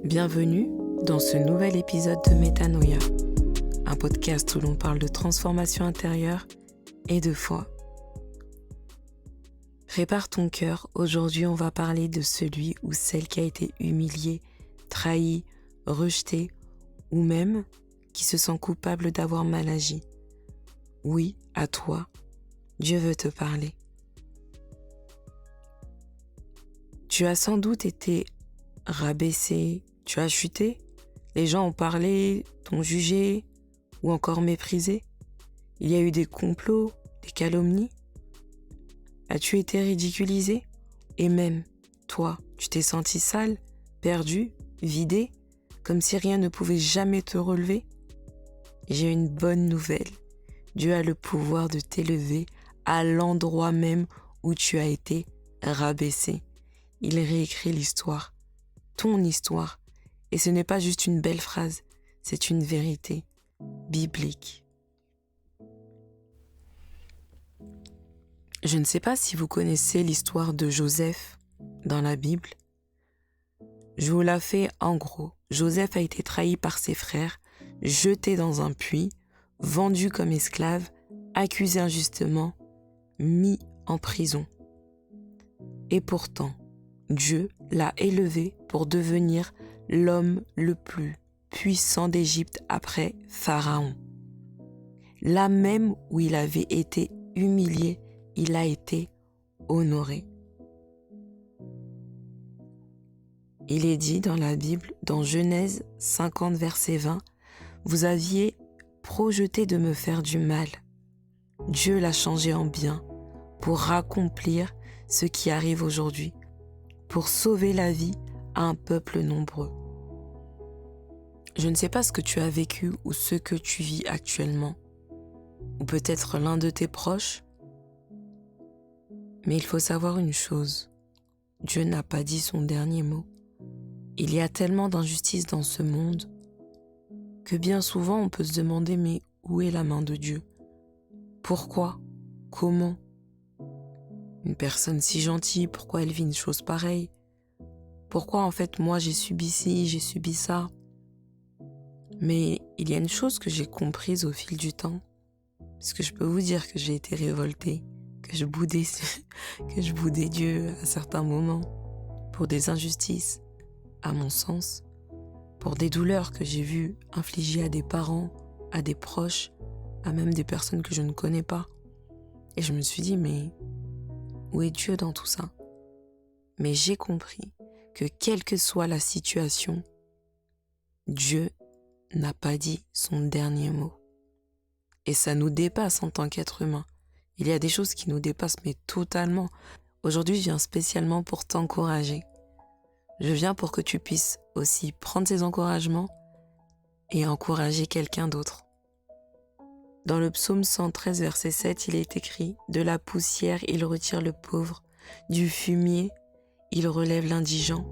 Bienvenue dans ce nouvel épisode de Métanoïa, un podcast où l'on parle de transformation intérieure et de foi. Prépare ton cœur, aujourd'hui on va parler de celui ou celle qui a été humilié, trahi, rejeté ou même qui se sent coupable d'avoir mal agi. Oui, à toi, Dieu veut te parler. Tu as sans doute été rabaissé, tu as chuté, les gens ont parlé, t'ont jugé ou encore méprisé. Il y a eu des complots, des calomnies. As-tu été ridiculisé? Et même, toi, tu t'es senti sale, perdu, vidé, comme si rien ne pouvait jamais te relever? J'ai une bonne nouvelle. Dieu a le pouvoir de t'élever à l'endroit même où tu as été rabaissé. Il réécrit l'histoire, ton histoire. Et ce n'est pas juste une belle phrase, c'est une vérité biblique. Je ne sais pas si vous connaissez l'histoire de Joseph dans la Bible. Je vous la fais en gros. Joseph a été trahi par ses frères, jeté dans un puits, vendu comme esclave, accusé injustement, mis en prison. Et pourtant, Dieu l'a élevé pour devenir l'homme le plus puissant d'Égypte après Pharaon. Là même où il avait été humilié, il a été honoré. Il est dit dans la Bible, dans Genèse 50, verset 20, « Vous aviez projeté de me faire du mal. Dieu l'a changé en bien pour accomplir ce qui arrive aujourd'hui, pour sauver la vie à un peuple nombreux. » Je ne sais pas ce que tu as vécu ou ce que tu vis actuellement, ou peut-être l'un de tes proches, mais il faut savoir une chose, Dieu n'a pas dit son dernier mot. Il y a tellement d'injustice dans ce monde que bien souvent on peut se demander mais où est la main de Dieu? Pourquoi? Comment? Une personne si gentille, pourquoi elle vit une chose pareille? Pourquoi en fait moi j'ai subi ci, j'ai subi ça? Mais il y a une chose que j'ai comprise au fil du temps, parce que je peux vous dire que j'ai été révoltée, que je boudais Dieu à certains moments, pour des injustices, à mon sens, pour des douleurs que j'ai vues infligées à des parents, à des proches, à même des personnes que je ne connais pas. Et je me suis dit, mais où est Dieu dans tout ça? Mais j'ai compris que quelle que soit la situation, Dieu n'a pas dit son dernier mot. Et ça nous dépasse en tant qu'être humain. Il y a des choses qui nous dépassent, mais totalement. Aujourd'hui, je viens spécialement pour t'encourager. Je viens pour que tu puisses aussi prendre ces encouragements et encourager quelqu'un d'autre. Dans le psaume 113, verset 7, il est écrit « De la poussière, il retire le pauvre, du fumier, il relève l'indigent,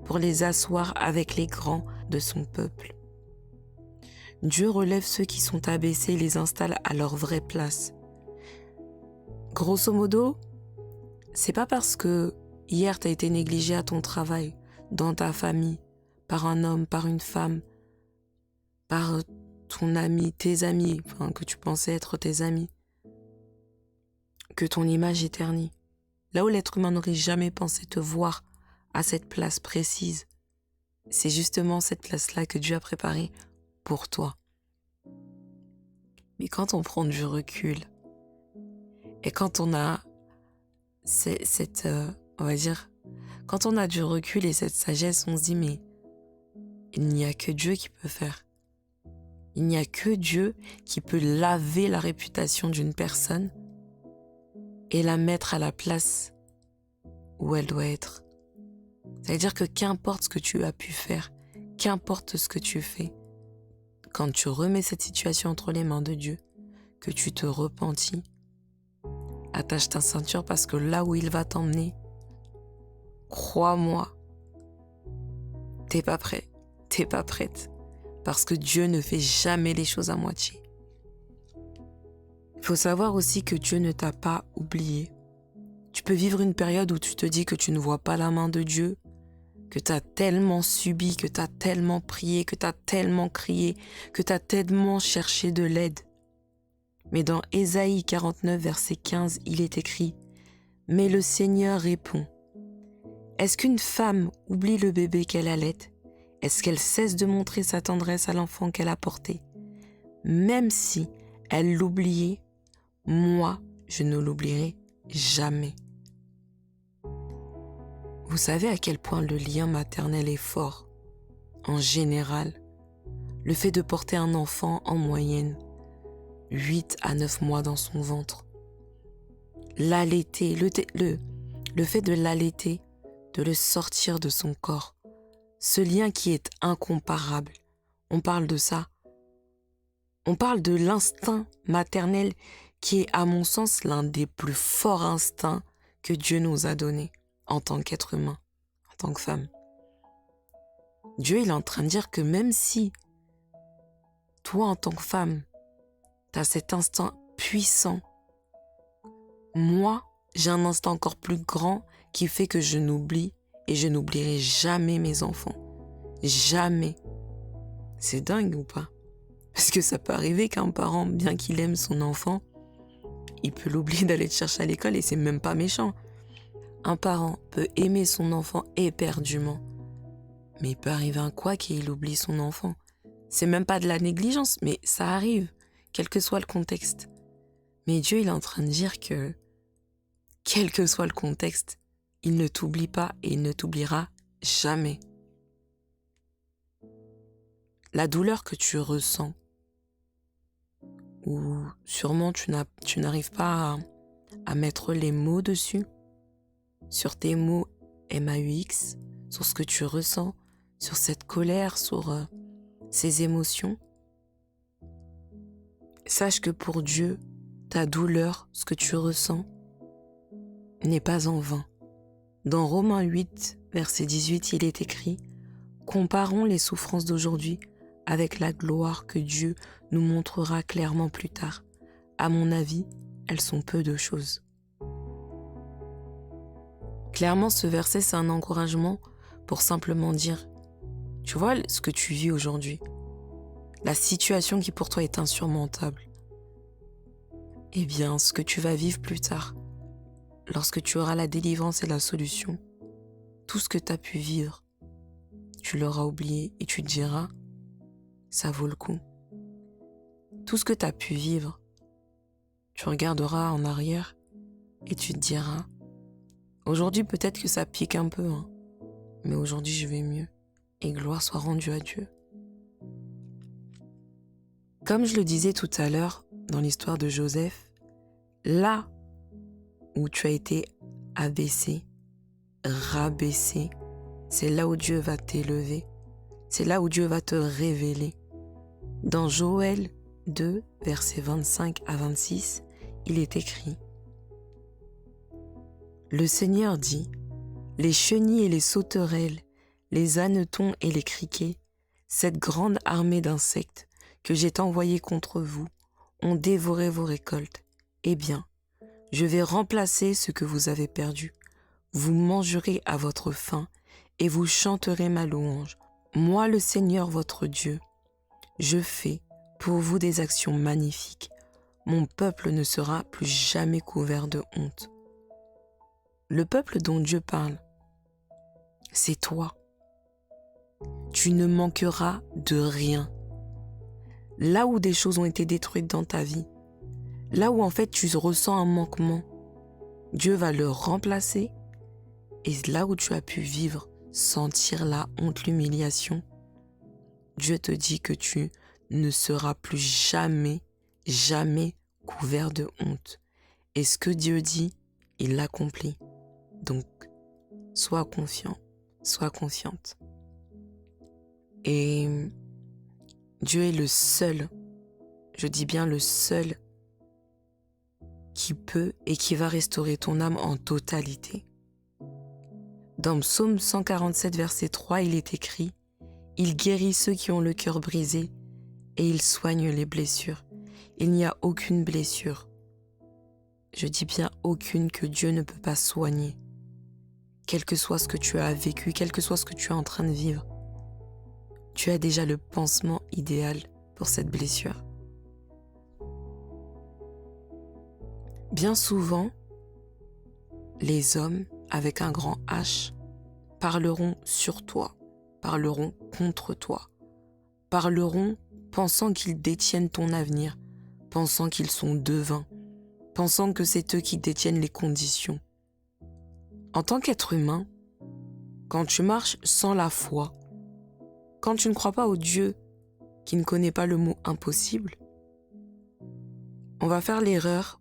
pour les asseoir avec les grands de son peuple. » Dieu relève ceux qui sont abaissés et les installe à leur vraie place. Grosso modo, c'est pas parce que hier tu as été négligé à ton travail, dans ta famille, par un homme, par une femme, par ton ami, tes amis, que tu pensais être tes amis, que ton image est ternie. Là où l'être humain n'aurait jamais pensé te voir à cette place précise, c'est justement cette place-là que Dieu a préparée pour toi. Mais quand on prend du recul et quand on a on va dire, quand on a du recul et cette sagesse, on se dit mais il n'y a que Dieu qui peut faire. Il n'y a que Dieu qui peut laver la réputation d'une personne et la mettre à la place où elle doit être. C'est-à-dire que qu'importe ce que tu as pu faire, qu'importe ce que tu fais, quand tu remets cette situation entre les mains de Dieu, que tu te repentis, attache ta ceinture parce que là où il va t'emmener, crois-moi, t'es pas prêt, t'es pas prête, parce que Dieu ne fait jamais les choses à moitié. Il faut savoir aussi que Dieu ne t'a pas oublié. Tu peux vivre une période où tu te dis que tu ne vois pas la main de Dieu, que tu as tellement subi, que tu as tellement prié, que tu as tellement crié, que tu as tellement cherché de l'aide. Mais dans Ésaïe 49, verset 15, il est écrit « Mais le Seigneur répond, est-ce qu'une femme oublie le bébé qu'elle allait? Est-ce qu'elle cesse de montrer sa tendresse à l'enfant qu'elle a porté? Même si elle l'oubliait, moi, je ne l'oublierai jamais. » Vous savez à quel point le lien maternel est fort. En général, le fait de porter un enfant en moyenne 8 à 9 mois dans son ventre, l'allaiter, le fait de l'allaiter, de le sortir de son corps, ce lien qui est incomparable. On parle de ça. On parle de l'instinct maternel qui est, à mon sens, l'un des plus forts instincts que Dieu nous a donnés en tant qu'être humain, en tant que femme. Dieu, il est en train de dire que même si toi, en tant que femme, tu as cet instinct puissant, moi, j'ai un instinct encore plus grand qui fait que je n'oublie et je n'oublierai jamais mes enfants. Jamais. C'est dingue ou pas? Parce que ça peut arriver qu'un parent, bien qu'il aime son enfant, il peut l'oublier d'aller le chercher à l'école et c'est même pas méchant. Un parent peut aimer son enfant éperdument, mais il peut arriver un quoi qu'il oublie son enfant. C'est même pas de la négligence, mais ça arrive, quel que soit le contexte. Mais Dieu, il est en train de dire que, quel que soit le contexte, il ne t'oublie pas et il ne t'oubliera jamais. La douleur que tu ressens, ou sûrement tu n'arrives pas à mettre les mots dessus, sur tes mots MAUX, sur ce que tu ressens, sur cette colère, sur ces émotions. Sache que pour Dieu, ta douleur, ce que tu ressens, n'est pas en vain. Dans Romains 8, verset 18, il est écrit « Comparons les souffrances d'aujourd'hui avec la gloire que Dieu nous montrera clairement plus tard. À mon avis, elles sont peu de choses. » Clairement, ce verset, c'est un encouragement pour simplement dire « Tu vois ce que tu vis aujourd'hui, la situation qui pour toi est insurmontable, eh bien, ce que tu vas vivre plus tard, lorsque tu auras la délivrance et la solution, tout ce que tu as pu vivre, tu l'auras oublié et tu te diras « ça vaut le coup ». Tout ce que tu as pu vivre, tu regarderas en arrière et tu te diras « aujourd'hui peut-être que ça pique un peu, hein, mais aujourd'hui je vais mieux et gloire soit rendue à Dieu ». Comme je le disais tout à l'heure dans l'histoire de Joseph, là où tu as été abaissé, rabaissé, c'est là où Dieu va t'élever, c'est là où Dieu va te révéler. Dans Joël 2, versets 25 à 26, il est écrit « Le Seigneur dit, les chenilles et les sauterelles, les hannetons et les criquets, cette grande armée d'insectes que j'ai envoyée contre vous, ont dévoré vos récoltes. Eh bien, je vais remplacer ce que vous avez perdu. Vous mangerez à votre faim et vous chanterez ma louange. Moi, le Seigneur votre Dieu, je fais pour vous des actions magnifiques. Mon peuple ne sera plus jamais couvert de honte. » Le peuple dont Dieu parle, c'est toi. Tu ne manqueras de rien. Là où des choses ont été détruites dans ta vie, là où en fait tu ressens un manquement, Dieu va le remplacer. Et là où tu as pu vivre, sentir la honte, l'humiliation, Dieu te dit que tu ne seras plus jamais, jamais couvert de honte. Et ce que Dieu dit, il l'accomplit. Donc, sois confiant, sois confiante. Et Dieu est le seul, je dis bien le seul, qui peut et qui va restaurer ton âme en totalité. Dans Psaume 147, verset 3, il est écrit « Il guérit ceux qui ont le cœur brisé et il soigne les blessures. Il n'y a aucune blessure, je dis bien aucune, que Dieu ne peut pas soigner. quel que soit ce que tu as vécu, quel que soit ce que tu es en train de vivre, tu as déjà le pansement idéal pour cette blessure. Bien souvent, les hommes, avec un grand H, parleront sur toi, parleront contre toi, parleront pensant qu'ils détiennent ton avenir, pensant qu'ils sont devins, pensant que c'est eux qui détiennent les conditions. En tant qu'être humain, quand tu marches sans la foi, quand tu ne crois pas au Dieu qui ne connaît pas le mot impossible, on va faire l'erreur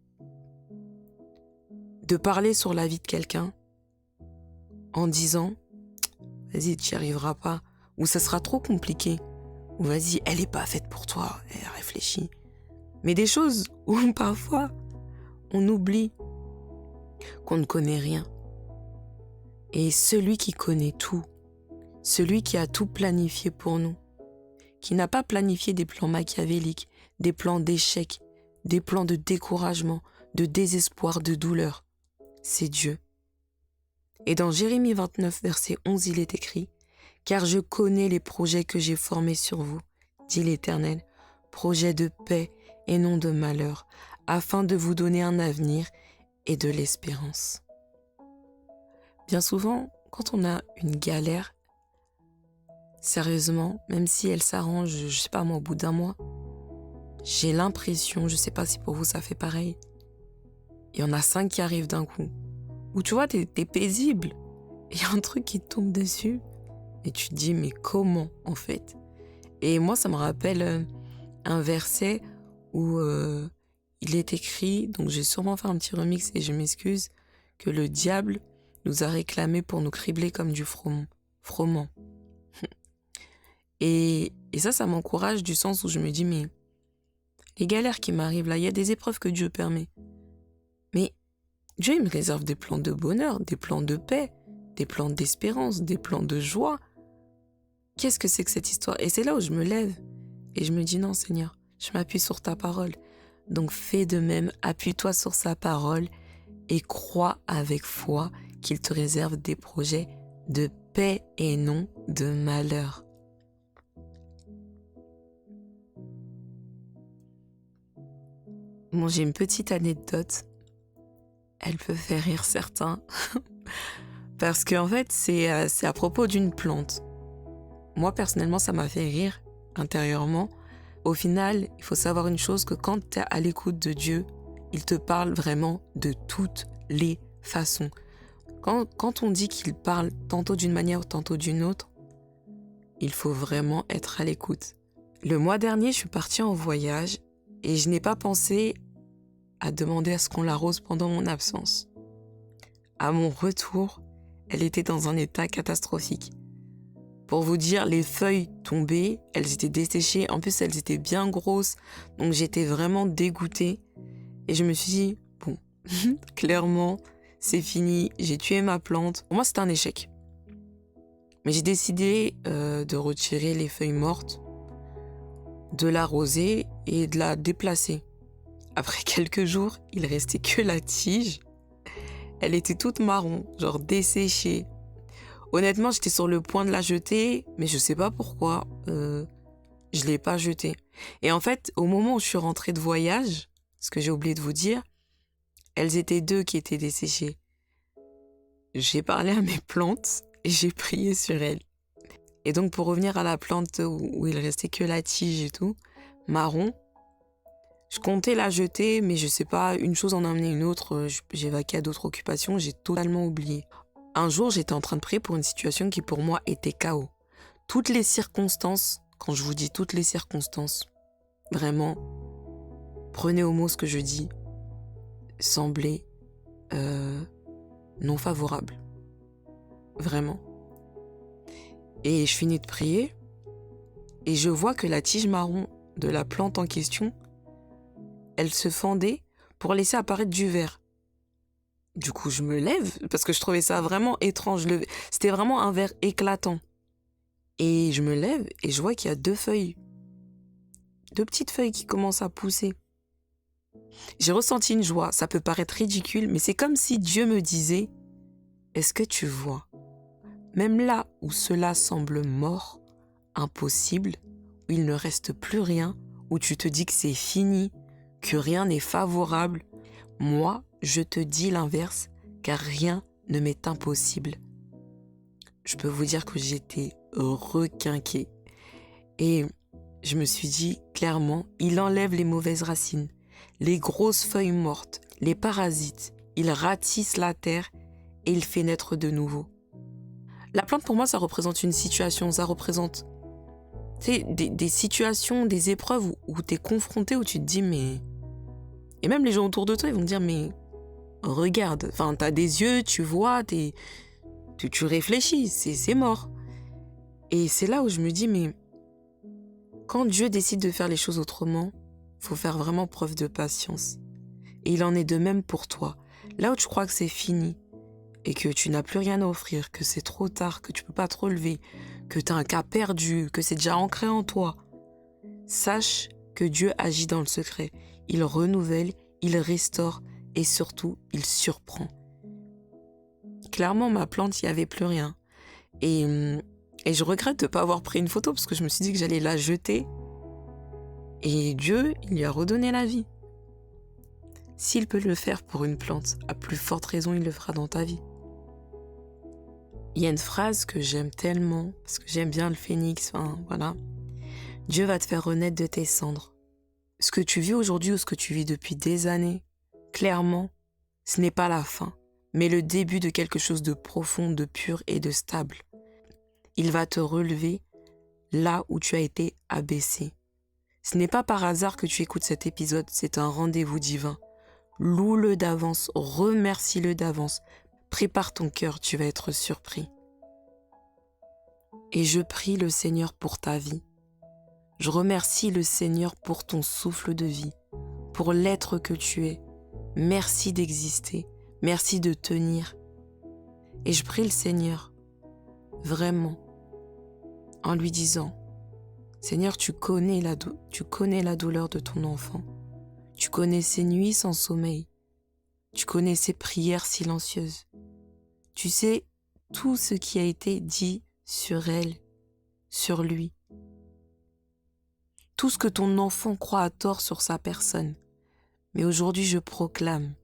de parler sur la vie de quelqu'un en disant « Vas-y, tu n'y arriveras pas » ou « Ça sera trop compliqué » ou « Vas-y, elle n'est pas faite pour toi, elle réfléchit ». Mais des choses où parfois on oublie qu'on ne connaît rien. Et celui qui connaît tout, celui qui a tout planifié pour nous, qui n'a pas planifié des plans machiavéliques, des plans d'échec, des plans de découragement, de désespoir, de douleur, c'est Dieu. Et dans Jérémie 29, verset 11, il est écrit « Car je connais les projets que j'ai formés sur vous, dit l'Éternel, projets de paix et non de malheur, afin de vous donner un avenir et de l'espérance. » Bien souvent, quand on a une galère, sérieusement, même si elle s'arrange, je sais pas moi, au bout d'un mois, j'ai l'impression, je sais pas si pour vous ça fait pareil, il y en a 5 qui arrivent d'un coup. Où tu vois, t'es paisible, et il y a un truc qui te tombe dessus, et tu te dis, mais comment en fait? Et moi, ça me rappelle un verset où il est écrit, donc j'ai sûrement fait un petit remix et je m'excuse, que le diable nous a réclamé pour nous cribler comme du froment. Et ça m'encourage du sens où je me dis, mais les galères qui m'arrivent là, il y a des épreuves que Dieu permet. Mais Dieu, il me réserve des plans de bonheur, des plans de paix, des plans d'espérance, des plans de joie. Qu'est-ce que c'est que cette histoire? Et c'est là où je me lève et je me dis, non Seigneur, je m'appuie sur ta parole. Donc fais de même, appuie-toi sur sa parole et crois avec foi qu'il te réserve des projets de paix et non de malheur. Bon, j'ai une petite anecdote. Elle peut faire rire certains. Parce qu'en fait, c'est à propos d'une plante. Moi, personnellement, ça m'a fait rire intérieurement. Au final, il faut savoir une chose, que quand tu es à l'écoute de Dieu, il te parle vraiment de toutes les façons. Quand on dit qu'il parle tantôt d'une manière, tantôt d'une autre, il faut vraiment être à l'écoute. Le mois dernier, je suis partie en voyage et je n'ai pas pensé à demander à ce qu'on l'arrose pendant mon absence. À mon retour, elle était dans un état catastrophique. Pour vous dire, les feuilles tombaient, elles étaient desséchées, en plus elles étaient bien grosses, donc j'étais vraiment dégoûtée. Et je me suis dit, bon, clairement, c'est fini, j'ai tué ma plante. Pour moi, c'était un échec. Mais j'ai décidé de retirer les feuilles mortes, de l'arroser et de la déplacer. Après quelques jours, il restait que la tige. Elle était toute marron, genre desséchée. Honnêtement, j'étais sur le point de la jeter, mais je sais pas pourquoi, je l'ai pas jetée. Et en fait, au moment où je suis rentrée de voyage, ce que j'ai oublié de vous dire, elles étaient 2 qui étaient desséchées. J'ai parlé à mes plantes et j'ai prié sur elles. Et donc, pour revenir à la plante où il restait que la tige et tout, marron, je comptais la jeter, mais je sais pas, une chose en a amené une autre, j'ai vaqué à d'autres occupations, j'ai totalement oublié. Un jour, j'étais en train de prier pour une situation qui pour moi était chaos. Toutes les circonstances, quand je vous dis toutes les circonstances, vraiment, prenez au mot ce que je dis, semblaient non favorables. Vraiment. Et je finis de prier et je vois que la tige marron de la plante en question, elle se fendait pour laisser apparaître du vert. Du coup, je me lève parce que je trouvais ça vraiment étrange. C'était vraiment un vert éclatant. Et je me lève et je vois qu'il y a 2 feuilles. 2 petites feuilles qui commencent à pousser. J'ai ressenti une joie. Ça peut paraître ridicule, mais c'est comme si Dieu me disait Est-ce que tu vois, même là où cela semble mort, impossible, où il ne reste plus rien, où tu te dis que c'est fini, que rien n'est favorable, moi, je te dis l'inverse, car rien ne m'est impossible. Je peux vous dire que j'étais requinquée. Et je me suis dit, clairement, il enlève les mauvaises racines, les grosses feuilles mortes, les parasites. Il ratisse la terre et il fait naître de nouveau. La plante, pour moi, ça représente une situation, ça représente des situations, des épreuves où tu es confronté, où tu te dis, mais... Et même les gens autour de toi, ils vont te dire, mais regarde, enfin, t'as des yeux, tu vois, tu réfléchis, c'est mort. Et c'est là où je me dis, mais quand Dieu décide de faire les choses autrement, faut faire vraiment preuve de patience. Et il en est de même pour toi. Là où tu crois que c'est fini, et que tu n'as plus rien à offrir, que c'est trop tard, que tu peux pas te relever, que tu as un cas perdu, que c'est déjà ancré en toi, sache que Dieu agit dans le secret. Il renouvelle, il restaure et surtout, il surprend. Clairement, ma plante, il n'y avait plus rien. Et je regrette de ne pas avoir pris une photo parce que je me suis dit que j'allais la jeter. Et Dieu, il lui a redonné la vie. S'il peut le faire pour une plante, à plus forte raison, il le fera dans ta vie. Il y a une phrase que j'aime tellement, parce que j'aime bien le phénix, enfin voilà. Dieu va te faire renaître de tes cendres. Ce que tu vis aujourd'hui ou ce que tu vis depuis des années, clairement, ce n'est pas la fin, mais le début de quelque chose de profond, de pur et de stable. Il va te relever là où tu as été abaissé. Ce n'est pas par hasard que tu écoutes cet épisode, c'est un rendez-vous divin. Loue-le d'avance, remercie-le d'avance. Prépare ton cœur, tu vas être surpris. Et je prie le Seigneur pour ta vie. Je remercie le Seigneur pour ton souffle de vie, pour l'être que tu es. Merci d'exister, merci de tenir. Et je prie le Seigneur, vraiment, en lui disant, Seigneur, tu connais la douleur de ton enfant. Tu connais ses nuits sans sommeil. Tu connais ses prières silencieuses. Tu sais tout ce qui a été dit sur elle, sur lui. Tout ce que ton enfant croit à tort sur sa personne. Mais aujourd'hui, je proclame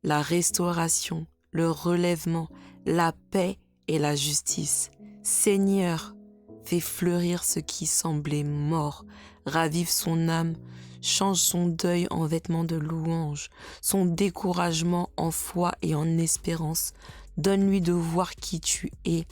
la restauration, le relèvement, la paix et la justice. Seigneur, fais fleurir ce qui semblait mort, ravive son âme, change son deuil en vêtements de louange, son découragement en foi et en espérance. Donne-lui de voir qui tu es.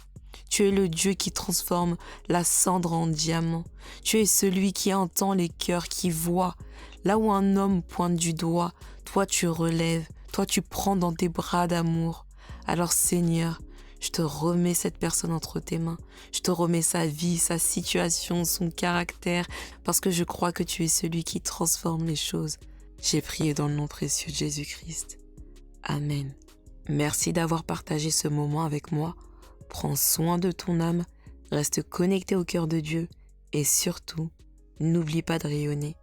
Tu es le Dieu qui transforme la cendre en diamant. Tu es celui qui entend les cœurs, qui voit. Là où un homme pointe du doigt, toi tu relèves, toi tu prends dans tes bras d'amour. Alors Seigneur, je te remets cette personne entre tes mains. Je te remets sa vie, sa situation, son caractère, parce que je crois que tu es celui qui transforme les choses. J'ai prié dans le nom précieux de Jésus-Christ. Amen. Merci d'avoir partagé ce moment avec moi. Prends soin de ton âme, reste connecté au cœur de Dieu et surtout, n'oublie pas de rayonner.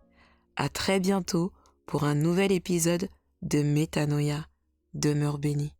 À très bientôt pour un nouvel épisode de Métanoïa. Demeure béni.